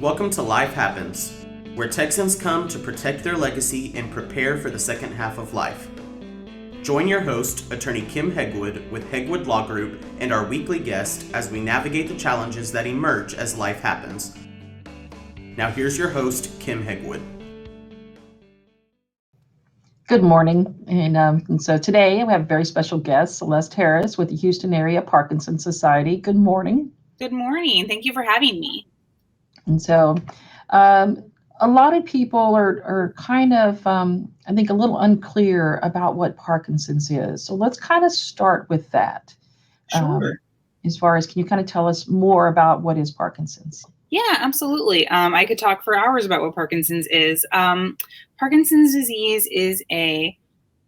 Welcome to Life Happens, where Texans come to protect their legacy and prepare for the second half of life. Join your host, attorney Kim Hegwood with Hegwood Law Group, and our weekly guest as we navigate the challenges that emerge as life happens. Now here's your host, Kim Hegwood. Good morning, and so today we have a very special guest, Celeste Harris with the Houston Area Parkinson Society. Good morning. Good morning. Thank you for having me. And so a lot of people are kind of, I think, a little unclear about what Parkinson's is. So let's kind of start with that. Sure. As far as, can you kind of tell us more about what is Parkinson's? Yeah, absolutely. I could talk for hours about what Parkinson's is. Parkinson's disease is a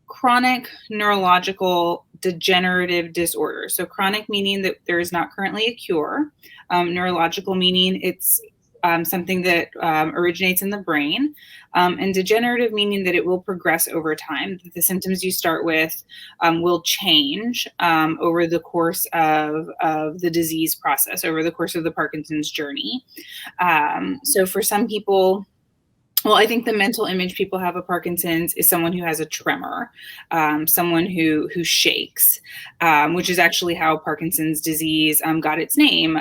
chronic neurological degenerative disorder. So chronic meaning that there is not currently a cure. Neurological meaning it's something that originates in the brain, and degenerative meaning that it will progress over time. The symptoms you start with will change over the course of the disease process, over the course of the Parkinson's journey. So for some people, well, I think the mental image people have of Parkinson's is someone who has a tremor, someone who shakes, which is actually how Parkinson's disease got its name.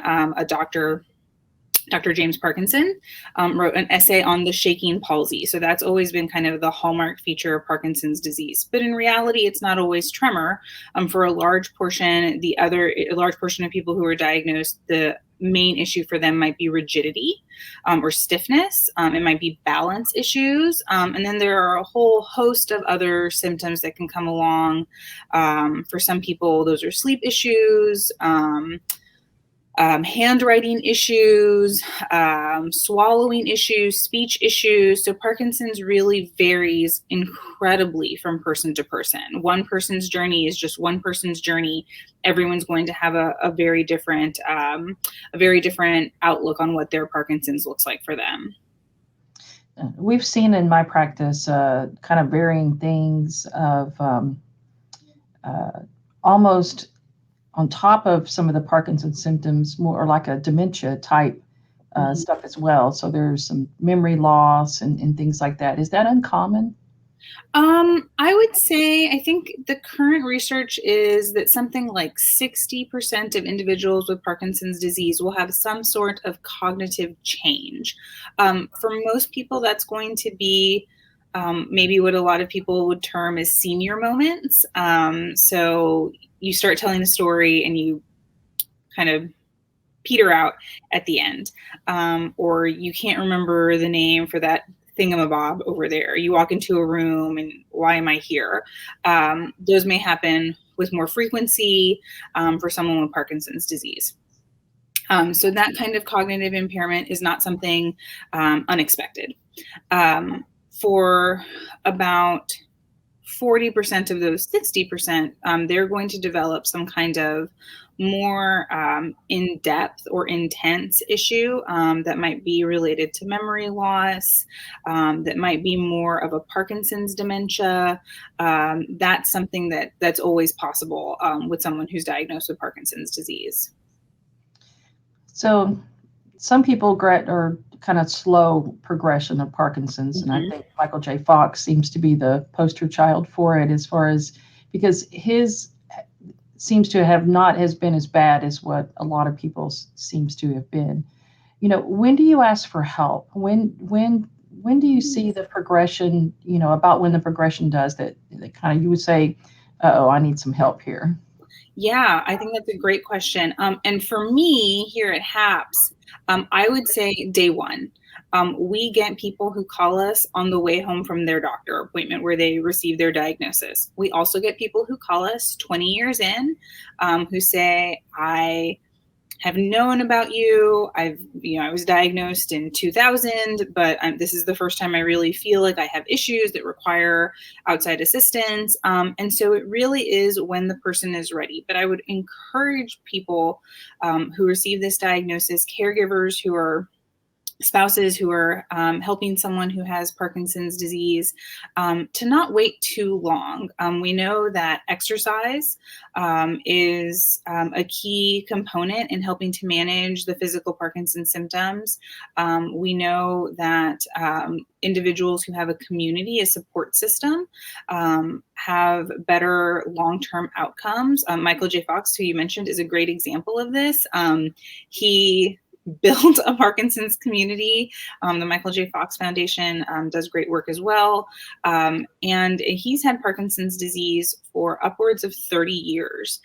Dr. James Parkinson wrote an essay on the shaking palsy. So that's always been kind of the hallmark feature of Parkinson's disease. But in reality, it's not always tremor. For a large portion of people who are diagnosed, the main issue for them might be rigidity or stiffness. It might be balance issues. And then there are a whole host of other symptoms that can come along. For some people, those are sleep issues, handwriting issues, swallowing issues, speech issues. So Parkinson's really varies incredibly from person to person. One person's journey is just one person's journey. Everyone's going to have a very different outlook on what their Parkinson's looks like for them. We've seen in my practice kind of varying things of almost on top of some of the Parkinson's symptoms, more like a dementia type stuff as well. So there's some memory loss and things like that. Is that uncommon? I would say, I think the current research is that something like 60% of individuals with Parkinson's disease will have some sort of cognitive change. For most people, that's going to be maybe what a lot of people would term as senior moments. So you start telling a story and you kind of peter out at the end, or you can't remember the name for that thingamabob over there. You walk into a room and why am I here? Those may happen with more frequency for someone with Parkinson's disease. So that kind of cognitive impairment is not something unexpected. For about 40% of those 60%, they're going to develop some kind of more in-depth or intense issue that might be related to memory loss, that might be more of a Parkinson's dementia. That's something that's always possible with someone who's diagnosed with Parkinson's disease. So some people are kind of slow progression of Parkinson's, and I think Michael J. Fox seems to be the poster child for it, as far as, because his seems to have not has been as bad as what a lot of people seems to have been. You know, when do you ask for help? When do you see the progression? You know, about when the progression does that kind of you would say, "Uh-oh, I need some help here." Yeah, I think that's a great question. And for me here at HAPS, I would say day one. We get people who call us on the way home from their doctor appointment where they receive their diagnosis. We also get people who call us 20 years in, who say, I have known about you. I was diagnosed in 2000, but this is the first time I really feel like I have issues that require outside assistance. And so it really is when the person is ready. But I would encourage people who receive this diagnosis, caregivers who are spouses who are helping someone who has Parkinson's disease to not wait too long. We know that exercise is a key component in helping to manage the physical Parkinson's symptoms. We know that individuals who have a community, a support system, have better long-term outcomes. Michael J. Fox, who you mentioned, is a great example of this. He build a Parkinson's community. The Michael J. Fox Foundation does great work as well. And he's had Parkinson's disease for upwards of 30 years,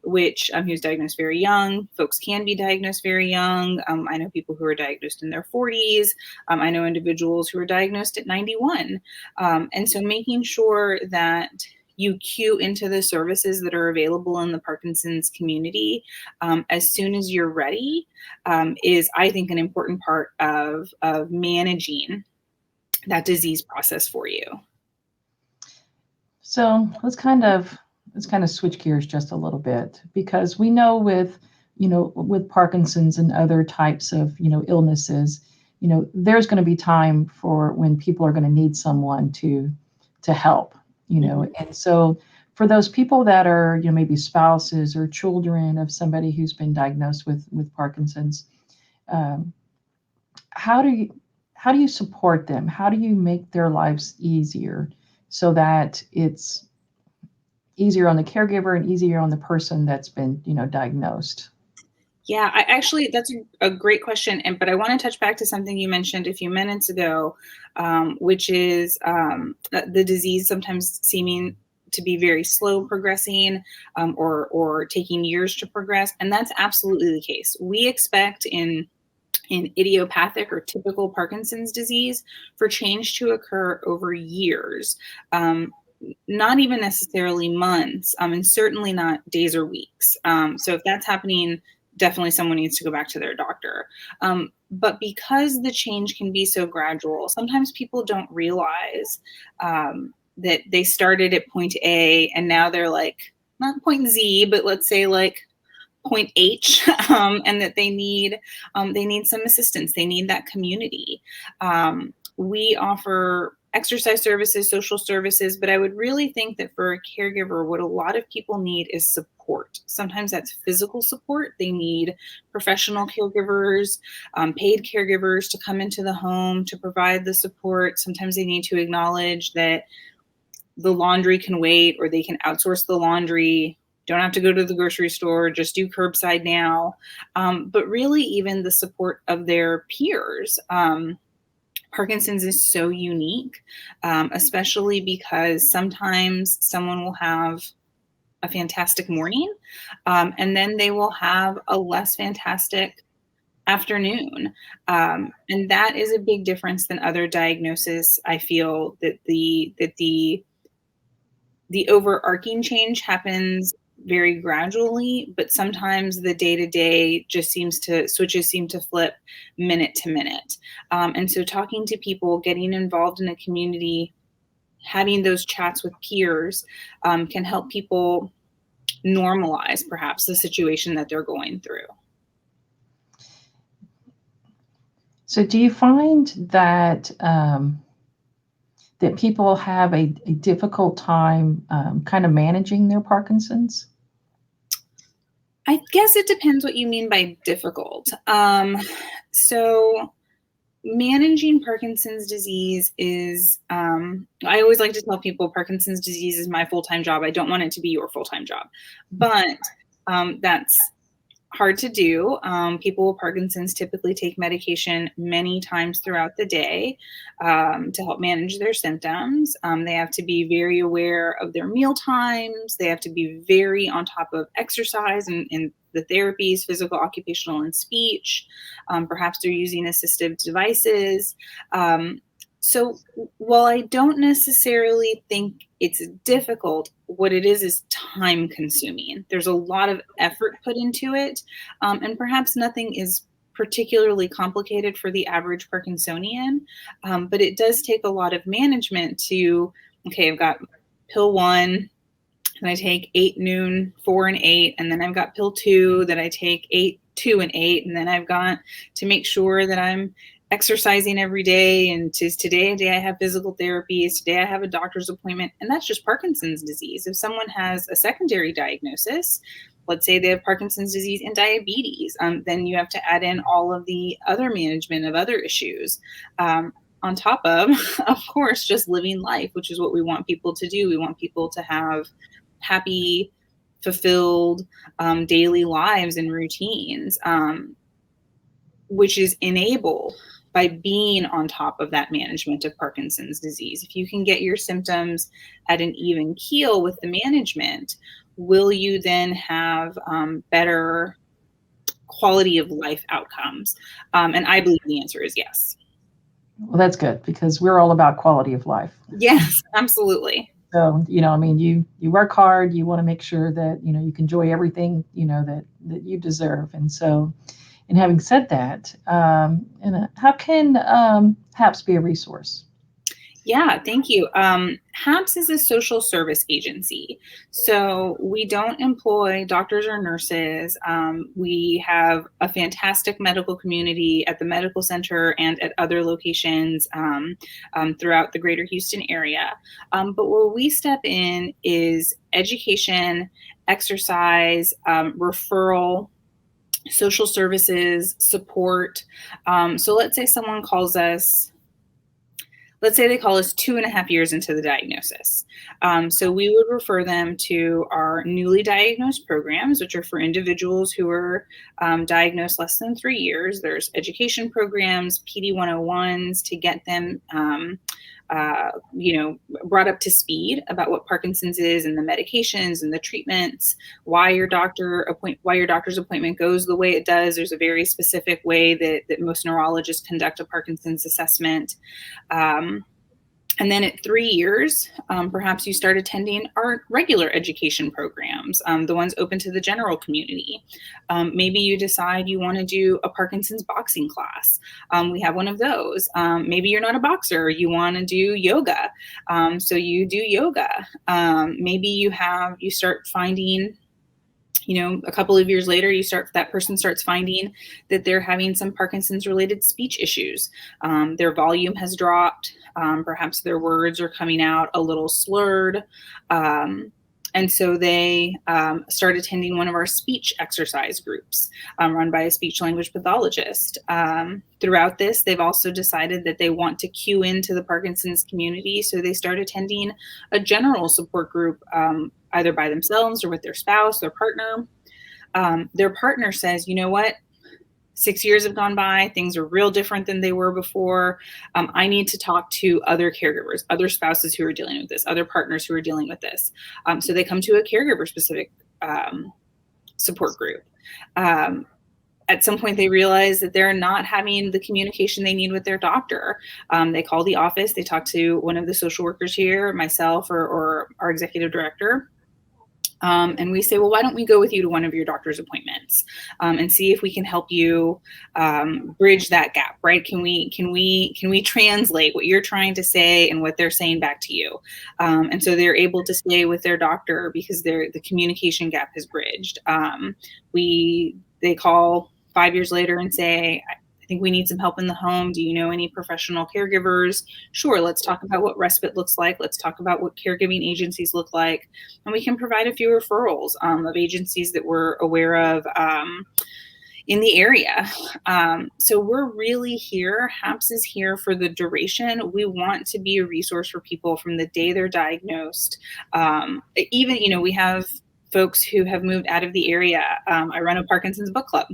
which he was diagnosed very young. Folks can be diagnosed very young. I know people who are diagnosed in their 40s. I know individuals who are diagnosed at 91. And so making sure that you queue into the services that are available in the Parkinson's community as soon as you're ready is, I think, an important part of managing that disease process for you. So let's kind of switch gears just a little bit, because we know with Parkinson's and other types of illnesses, there's going to be time for when people are going to need someone to help. And so for those people that are, maybe spouses or children of somebody who's been diagnosed with Parkinson's, how do you support them? How do you make their lives easier so that it's easier on the caregiver and easier on the person that's been, diagnosed? Yeah, that's a great question. But I want to touch back to something you mentioned a few minutes ago, which is the disease sometimes seeming to be very slow progressing or taking years to progress. And that's absolutely the case. We expect in idiopathic or typical Parkinson's disease for change to occur over years. Not even necessarily months, and certainly not days or weeks. So if that's happening, definitely someone needs to go back to their doctor. But because the change can be so gradual, sometimes people don't realize that they started at point A and now they're like, not point Z, but let's say like point H, and that they need some assistance. They need that community. We offer exercise services, social services, but I would really think that for a caregiver, what a lot of people need is support. Sometimes that's physical support. They need professional caregivers, paid caregivers to come into the home to provide the support. Sometimes they need to acknowledge that the laundry can wait, or they can outsource the laundry. Don't have to go to the grocery store, just do curbside now. But really even the support of their peers. Parkinson's is so unique, especially because sometimes someone will have a fantastic morning, and then they will have a less fantastic afternoon. And that is a big difference than other diagnoses. I feel that the overarching change happens very gradually, but sometimes the day-to-day switches seem to flip minute to minute. And so talking to people, getting involved in a community, having those chats with peers can help people normalize perhaps the situation that they're going through. So do you find that that people have a difficult time kind of managing their Parkinson's? I guess it depends what you mean by difficult. So managing Parkinson's disease is, I always like to tell people Parkinson's disease is my full-time job. I don't want it to be your full-time job, but that's hard to do. People with Parkinson's typically take medication many times throughout the day to help manage their symptoms. They have to be very aware of their meal times. They have to be very on top of exercise and the therapies, physical, occupational, and speech. Perhaps they're using assistive devices. So while I don't necessarily think it's difficult, what it is time consuming. There's a lot of effort put into it, and perhaps nothing is particularly complicated for the average Parkinsonian, but it does take a lot of management to, okay, I've got pill 1 that I take 8, noon, 4, and 8, and then I've got pill 2 that I take 8, 2 and 8, and then I've got to make sure that I'm exercising every day, and today I have physical therapy, today I have a doctor's appointment, and that's just Parkinson's disease. If someone has a secondary diagnosis, let's say they have Parkinson's disease and diabetes, then you have to add in all of the other management of other issues, on top of course, just living life, which is what we want people to do. We want people to have happy, fulfilled daily lives and routines, which is enabled by being on top of that management of Parkinson's disease. If you can get your symptoms at an even keel with the management, will you then have better quality of life outcomes? And I believe the answer is yes. Well, that's good, because we're all about quality of life. Yes, absolutely. So, I mean, you work hard, you want to make sure that, you can enjoy everything, that you deserve. And so, and having said that, how can HAPS be a resource? Yeah, thank you. HAPS is a social service agency. So we don't employ doctors or nurses. We have a fantastic medical community at the medical center and at other locations throughout the greater Houston area. But where we step in is education, exercise, referral, social services, support. So let's say someone calls us. Let's say they call us 2.5 years into the diagnosis. So we would refer them to our newly diagnosed programs, which are for individuals who are diagnosed less than 3 years. There's education programs, PD 101s to get them brought up to speed about what Parkinson's is and the medications and the treatments, why your doctor's appointment goes the way it does. There's a very specific way that most neurologists conduct a Parkinson's assessment. And then at 3 years, perhaps you start attending our regular education programs, the ones open to the general community. Maybe you decide you want to do a Parkinson's boxing class. We have one of those. Maybe you're not a boxer, you want to do yoga. So you do yoga. Maybe you start finding, a couple of years later, that person starts finding that they're having some Parkinson's related speech issues. Their volume has dropped. Perhaps their words are coming out a little slurred. And so they start attending one of our speech exercise groups run by a speech language pathologist. Throughout this, they've also decided that they want to cue into the Parkinson's community. So they start attending a general support group, either by themselves or with their spouse, their partner. Their partner says, you know what? 6 years have gone by. Things are real different than they were before. I need to talk to other caregivers, other spouses who are dealing with this, other partners who are dealing with this. So they come to a caregiver specific support group. At some point, they realize that they're not having the communication they need with their doctor. They call the office. They talk to one of the social workers here, myself or our executive director. And we say, well, why don't we go with you to one of your doctor's appointments and see if we can help you bridge that gap, right? Can we translate what you're trying to say and what they're saying back to you? And so they're able to stay with their doctor because the communication gap is bridged. They call 5 years later and say, I think we need some help in the home. Do you know any professional caregivers? Sure, let's talk about what respite looks like. Let's talk about what caregiving agencies look like. And we can provide a few referrals of agencies that we're aware of in the area. So we're really here. HAPS is here for the duration. We want to be a resource for people from the day they're diagnosed. Even, we have folks who have moved out of the area. I run a Parkinson's book club.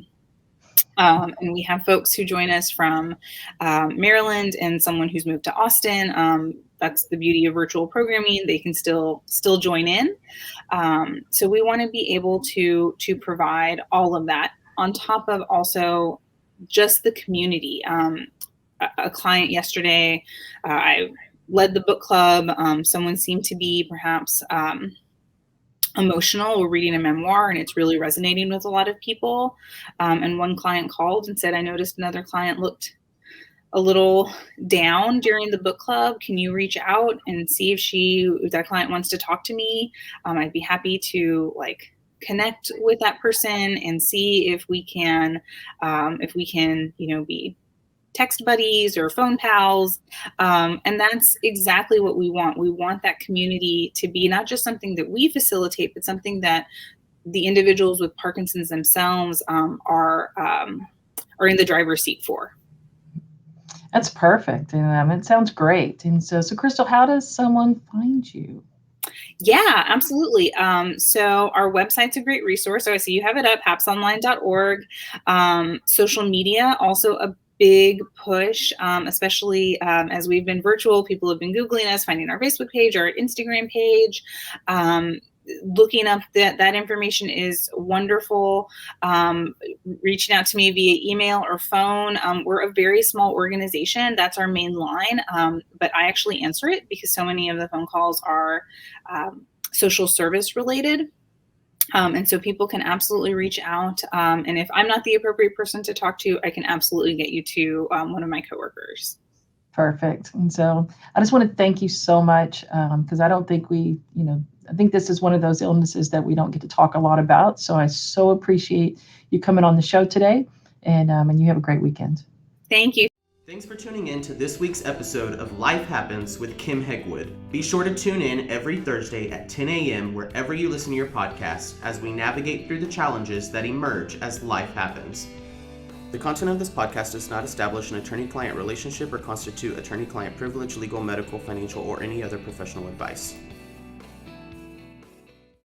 And we have folks who join us from Maryland and someone who's moved to Austin. That's the beauty of virtual programming. They can still join in. So we want to be able to provide all of that on top of also just the community. A client yesterday, I led the book club. Someone seemed to be perhaps emotional. We're reading a memoir and it's really resonating with a lot of people. And one client called and said, I noticed another client looked a little down during the book club. Can you reach out and see if that client wants to talk to me? I'd be happy to connect with that person and see if we can, be text buddies or phone pals. And that's exactly what we want. We want that community to be not just something that we facilitate, but something that the individuals with Parkinson's themselves are in the driver's seat for. That's perfect. And it sounds great. And so Crystal, how does someone find you? Yeah, absolutely. So our website's a great resource. So I see you have it up, hapsonline.org. Social media, also a big push, especially as we've been virtual. People have been Googling us, finding our Facebook page, our Instagram page. Looking up that information is wonderful. Reaching out to me via email or phone. We're a very small organization. That's our main line. But I actually answer it because so many of the phone calls are social service related. And so people can absolutely reach out. And if I'm not the appropriate person to talk to, I can absolutely get you to one of my coworkers. Perfect. And so I just want to thank you so much because I don't think I think this is one of those illnesses that we don't get to talk a lot about. So I so appreciate you coming on the show today, and you have a great weekend. Thank you. Thanks for tuning in to this week's episode of Life Happens with Kim Hegwood. Be sure to tune in every Thursday at 10 a.m. wherever you listen to your podcast as we navigate through the challenges that emerge as life happens. The content of this podcast does not establish an attorney-client relationship or constitute attorney-client privilege, legal, medical, financial, or any other professional advice.